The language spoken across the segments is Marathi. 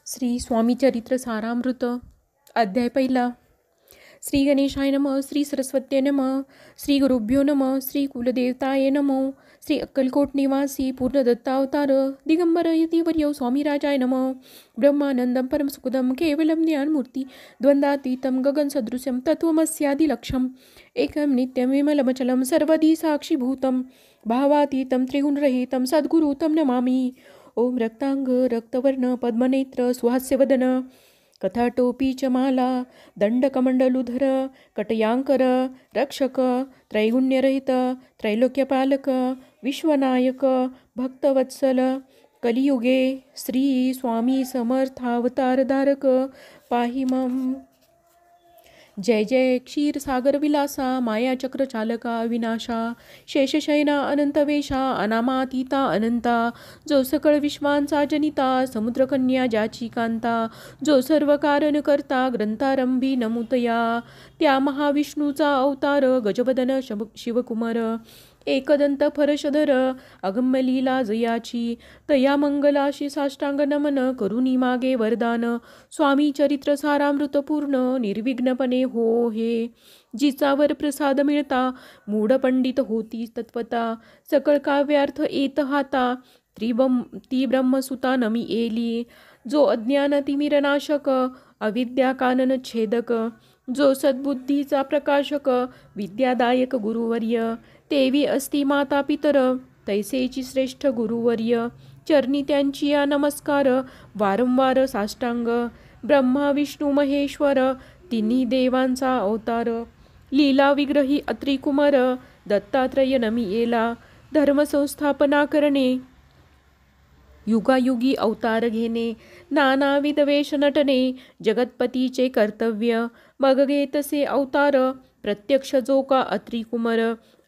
श्री स्वामी चरित्र सारामृत अध्याय पहिला. श्री गणेशाय नमः. श्री सरस्वत्ये नमः. श्री गुरुभ्यो नमः. श्री कुलदेवताये नमः. श्री अक्कलकोट निवासी पूर्णदत्तावतार दिगंबर यतिवर्यो स्वामीराजाय नमः. ब्रह्मानंदम परमसुखदम केवलम ज्ञानमूर्ति द्वंद्वातीतं गगनसदृशं तत्त्वमस्यादिलक्ष्यम् एकं नित्यं विमलमचलं सर्वधी साक्षीभूतं भावातीतं त्रिगुणरहितं सद्गुरु तं नमामि. ओम रक्तांग रक्तवर्ण पद्मनेत्र सुहास्यवदन कथाटोपी च माला दंडकमंडलुधर कटयांकर रक्षक त्रैगुण्यरहित त्रैलोक्यपालक विश्वनायक भक्तवत्सल कलियुगे श्री स्वामी समर्थावतारधारक पाहि मम. जय जय क्षीरसागर विलासा मायाचक्र चालका विनाशा शेषशयना अनंतवेशा अनामातीता अनंता जो सकळ विश्वांचा जनिता समुद्रकन्या ज्याची कांता जो सर्व कारण करता ग्रंथारंभी नमुतया त्या महाविष्णूचा अवतार गजवदन शिवकुमार एकदंत फरशधर अगम्यलीला जयाची तया मंगलाशी साष्टांग नमन करुणी मागे वरदान स्वामी चरित्र सारामृत पूर्ण निर्विघ्नपणे हो हे जिचावर प्रसाद मिळता मूढ पंडित होती तत्वता सकळ काव्यार्थ येत हाता ती ब्रह्मसुता नमी येली जो अज्ञान तिमिरनाशक अविद्या कानन छेदक जो सद्बुद्धीचा प्रकाशक विद्यादायक गुरुवर्य तेवी अस्ति माता पितर तैसेची श्रेष्ठ गुरुवर्य चरणी त्यांची या नमस्कार वारंवार साष्टांग ब्रह्मा विष्णू महेश्वर तिन्ही देवांचा अवतार लीला विग्रही अत्रिकुमार दत्तात्रय नमी येला धर्मसंस्थापना करणे युगायुगी अवतार घेणे नानाविध वेश नटणे जगतपतीचे कर्तव्य मग घेतसे अवतार प्रत्यक्ष जो का अत्रिकुमार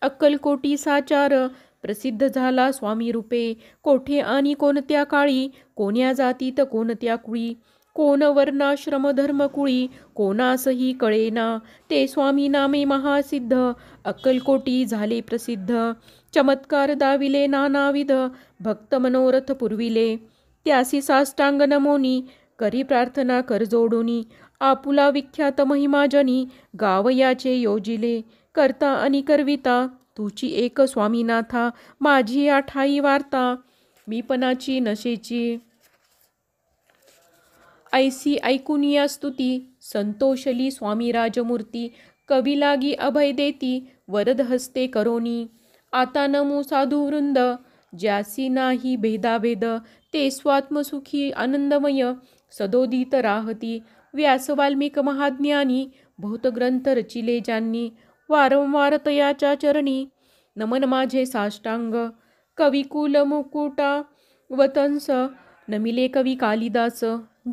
अक्कलकोटी साचार प्रसिद्ध झाला स्वामी रूपे कोठे आणि कोणत्या काळी कोण्या जातीत कोणत्या कुळी कोण वर्णाश्रम धर्मकुळी कोणासही कळेना ते स्वामी नामे महासिद्ध अक्कलकोटी झाले प्रसिद्ध चमत्कार दाविले नानाविध भक्त मनोरथ पुरविले त्यासी साष्टांग नमोनी करी प्रार्थना कर जोडोनी आपुला विख्यात महिमाजनी गावयाचे योजिले करता आणि करविता तुची एक स्वामीनाथा माझी आठाई वार्ता मीपणाची नशेची ऐसी ऐकुनिया स्तुती संतोषली स्वामी राजमूर्ती कवी लागी अभय देती वरद हस्ते करोनी आता नमो साधू वृंद ज्यासी नाही भेदाभेद ते स्वात्मसुखी आनंदमय सदोदित राहती व्यास वाल्मिक महाज्ञानी बहुत ग्रंथ रचिले ज्यांनी वारंवार तयाच्या चरणी नमन माझे साष्टांग कविकुल मुकुटा वतंस नमिले कवी कालिदास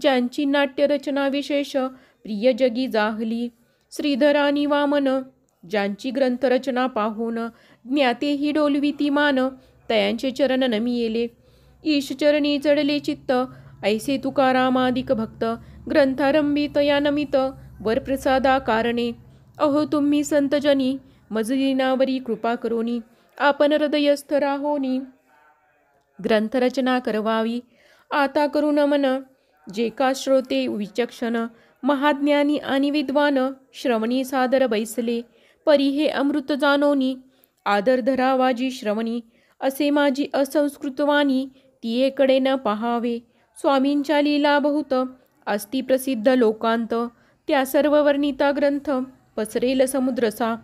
ज्यांची नाट्यरचना विशेष प्रिय जगी जाहली श्रीधरानी वामन ज्यांची ग्रंथरचना पाहून ज्ञातेही डोलविती मान तयांचे चरण नमी येले ईशचरणी चढले चित्त ऐसे तुकारामादिक भक्त ग्रंथारंभी तया नमित वरप्रसादा कारणे अहो तुम्ही संतजनी मजलीनावरी कृपा करोनी आपण हृदयस्थ राहोनी ग्रंथरचना करवावी आता करू नमन जे का श्रोते विचक्षण महाज्ञानी आणि विद्वान श्रवणी सादर बैसले परी हे अमृत जानोनी आदर धरावाजी श्रवणी असे माझी असंस्कृतवाणी तियेकडे न पहावे स्वामींच्या लीला बहुत अस्ति प्रसिद्ध लोकांत त्या सर्व वर्णिता ग्रंथ पसरेल समुद्रसा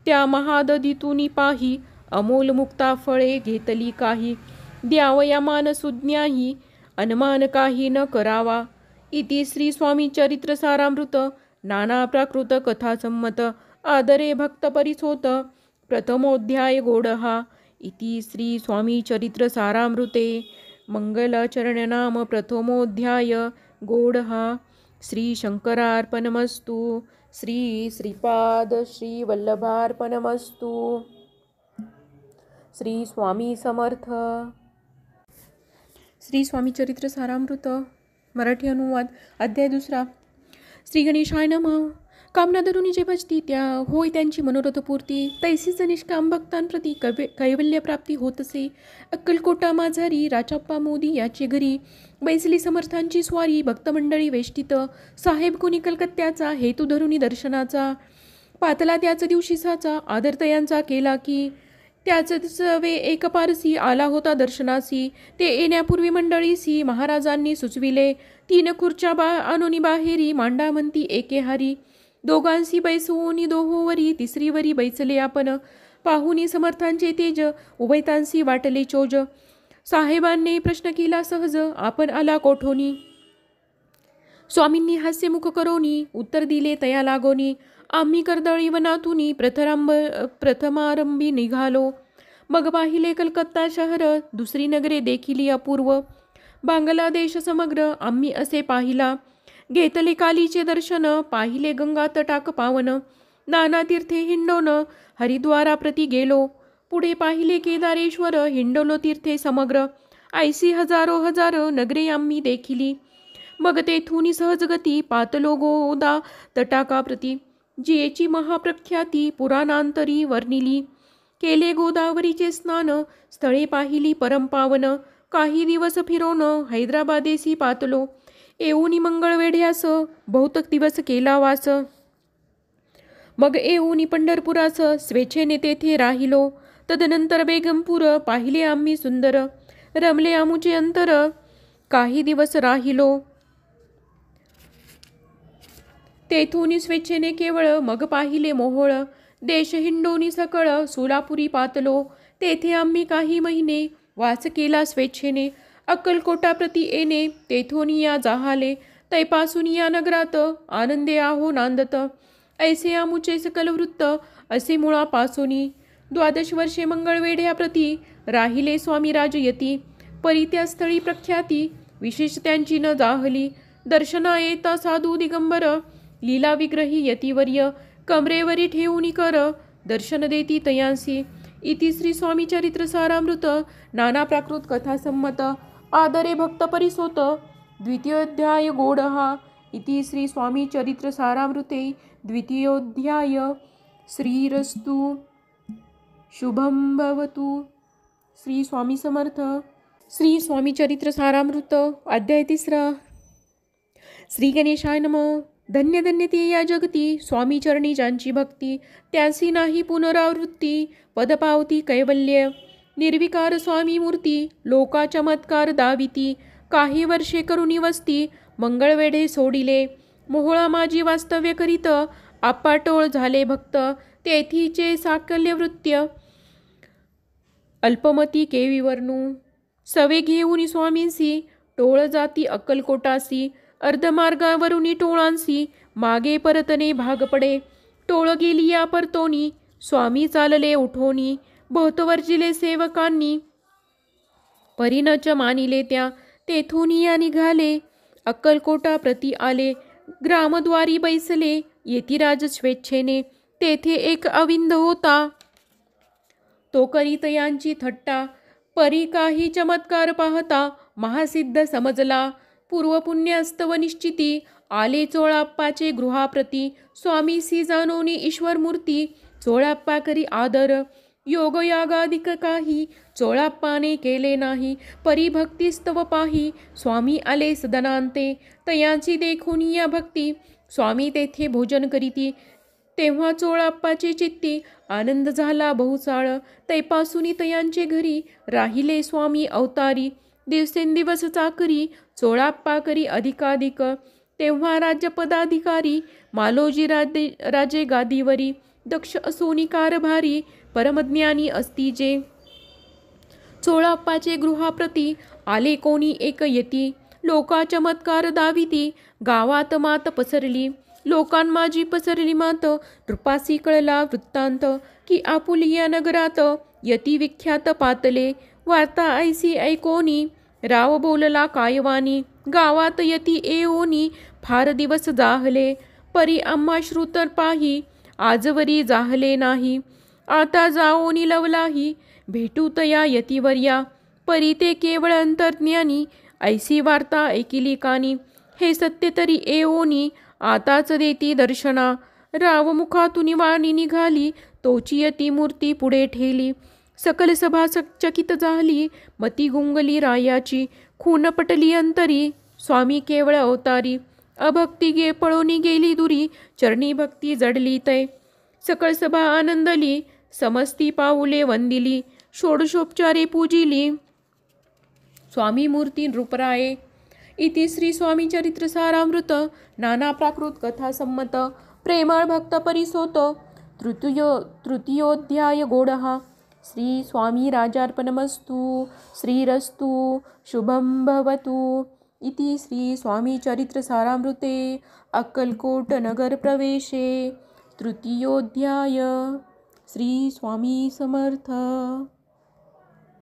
त्या महादधीतूनी पाही अमोल मुक्ता फळे घेतली काही द्यावया मान सुज्ञाही अनुमान काही न करावा. इति श्री स्वामी चरित्र सारामृत नाना प्राकृत कथा संमत आदरे भक्त परिसोत प्रथमोध्याय गोडहा. इति श्री स्वामी चरित्र सारामृते मंगलाचरण नाम प्रथमोध्याय गोडहा. श्री शंकरार्पणमस्तु. श्री श्रीपाद श्री वल्लभार्पणमस्तु. श्री स्वामी समर्थ. श्री स्वामी चरित्र सारामृत मराठी अनुवाद अध्याय दुसरा. श्री गणेशाय नमः. कामना धरुणी जे भजती त्या होय त्यांची मनोरथपूर्ती, तैसीच निष्काम भक्तांप्रती कैवल्यप्राप्ती होत असे. अक्कलकोटा माझारी राचाप्पा मोदी याची घरी, बैसली समर्थांची स्वारी भक्तमंडळी वेष्टित. साहेब कुणी कलकत्त्याचा हेतू धरुणी दर्शनाचा, पातला त्याच दिवशी साचा आदरतयांचा केला की. त्याच वे एक पारसी आला होता दर्शनासी, ते येण्यापूर्वी मंडळीसी महाराजांनी सुचविले. 3 खुर्च्या आणोनी बाहेरी, मांडा म्हणती एके हारी. दोघांसी बैसवोनी दोहोवरी, तिसरीवरी बैसले आपण. पाहुनी समर्थांचे तेज, उभयतांसी वाटले चोज. साहेबांनी प्रश्न केला सहज, आपण आला कोठोनी. स्वामींनी हास्यमुख करोनी, उत्तर दिले तया लागोनी. आम्ही कर्दळी वनातुनी प्रथमारंभी निघालो. मग पाहिले कलकत्ता शहर, दुसरी नगरे देखिली अपूर्व. बांगलादेश समग्र आम्ही असे पाहिला. घेतले कालीचे दर्शन, पाहिले गंगा तटाक पावन. नाना तीर्थे हिंडोन हरिद्वाराप्रती गेलो. पुढे पाहिले केदारेश्वर, हिंडोलो तीर्थे समग्र. ऐसी हजारो नगरे आम्ही देखिली. मग तेथून सहज गती, पातलो गोदा तटाकाप्रती. जियेची महाप्रख्याती पुराणांतरी वर्णिली. केले गोदावरीचे स्नान, स्थळे पाहिली परमपावन. काही दिवस फिरोन हैदराबादेसी पातलो. येऊनी मंगळवेढ्यास, बहुतक दिवस केला वास. मग येऊनी पंढरपुरास, स्वेच्छेने तेथे राहिलो. तदनंतर बेगमपूर पाहिले आम्ही सुंदर. रमले आमुचे अंतर, काही दिवस राहिलो. तेथून स्वेच्छेने केवळ, मग पाहिले मोहोळ. देश हिंडोनी सकळ, सोलापुरी पातलो. तेथे आम्ही काही महिने वास केला स्वेच्छेने. अक्कलकोटाप्रती येणे, तेथून या जाहाले. तैपासून या नगरात, आनंदे आहो नांदत. ऐसे आमुचे सकल वृत्त, असे मुळापासोनी. 12 वर्षे मंगळवेढ्याप्रती, राहिले स्वामी राजयती. परी त्या स्थळी प्रख्याती, विशेष त्यांची न जाहली. दर्शना येता साधू दिगंबर, लीला विग्रही यतिवर्य. कमरेवरी ठेवूनी कर, दर्शन देती तयांसी. इति श्री स्वामी चरित्र सारामृत, नाना प्राकृत कथा संमत. आदरे भक्त परिसोत, द्वितीयोध्याय गोडहा. इति श्री स्वामी चरित्र सारामृते द्वितीयोध्याय. श्रीरस्तु शुभम भवतु. श्री स्वामी समर्थ. श्री स्वामी चरित्र सारामृत अध्याय 3. श्री गणेशाय नमः. धन्य धन्य ते या जगती, स्वामी चरणी ज्यांची भक्ती. त्यांसी नाही पुनरावृत्ती, पद पावती कैवल्य. निर्विकार स्वामी मूर्ती, लोका चमत्कार दाविती. काही वर्षे करुणी वस्ती, मंगळवेढे सोडिले. मोहोळा माझी वास्तव्य करीत, आपाटोळ झाले भक्त. तेथीचे साकल्य वृत्य, अल्पमती केवी वर्णू. सवे घेऊन स्वामींसी, टोळ जाती अक्कलकोटासी. अर्धमार्गावरुनी टोळांसी, मागे परतने भाग पडे. टोळ गेली या परतोनी, स्वामी चालले उठोनी. बहुत वर्जिले सेवकांनी, परिणच मानिले त्या. तेथून या निघाले, अक्कलकोटा प्रती आले. ग्रामद्वारी बैसले, येतिराज स्वेच्छेने. तेथे एक अविंद होता, तो करीत यांची थट्टा. परी काही चमत्कार पाहता, महासिद्ध समजला. पूर्वपुण्यास्तव निश्चिती, आले चोळाप्पाचे गृहाप्रती. स्वामीसी जाणोनी ईश्वर मूर्ती, चोळाप्पा करी आदर. योग यागादिक काही, चोळाप्पाने केले नाही. परिभक्तीस्तव पाही, स्वामी आले सदनांते. तयांची देखून या भक्ती, स्वामी तेथे भोजन करीती. तेव्हा चोळाप्पाचे चित्ती, आनंद झाला बहुसाळ. तैपासूनी तयांचे घरी, राहिले स्वामी अवतारी. दिवसेंदिवस चाकरी, चोळाप्पा करी अधिकाधिक. तेव्हा राज्यपदाधिकारी, मालोजी राजे गादीवरी. दक्ष असोनी कारभारी, परमज्ञानी असती जे. चोळाप्पाचे गृहाप्रती, आले कोणी एक यती. लोका चमत्कार दाविती, गावात मात पसरली. लोकांमाजी पसरली मात, नृपासी कळला वृत्तांत. की आपुलिया नगरात, यती विख्यात पातले. वार्ता ऐसी ऐकोनी, राव बोलला कायवानी. गावात यती येओनी, फार दिवस जाहले. परी आम्हा श्रुत पाही, आजवरी जाहले नाही. आता जाओनी लवलाही, भेटूत या यतिवर्या. परी ते केवळ अंतर्ज्ञानी, ऐसी वार्ता ऐकिली कानी. हे सत्य तरी येओनी, आताच देती दर्शना. राव मुखातून वाणी निघाली, तोची यती मूर्ती पुढे ठेली. सकल सभा चकित झाली, मती गुंगली रायाची. खून पटली अंतरी, स्वामी केवळ अवतारी. अभक्ती गे पळोनी गेली दुरी, चरणी भक्ती जडली तै. सकळ सभा आनंदली, समस्ती पाऊले वंदिली. षोडशोपचारे पूजिली, स्वामी मूर्ती नृपराये. इति श्री स्वामी चरित्र सारामृत नाना प्राकृत कथा संमत प्रेमळ भक्त परिसोत तृतीयोध्याय गोडहा. श्री स्वामी राजार्पणमस्तु. श्रीरस्तु शुभं भवतु. इति श्री स्वामी चरित्र सारामृते अक्कलकोट नगर प्रवेशे तृतीयोध्याय. श्री स्वामी समर्थ.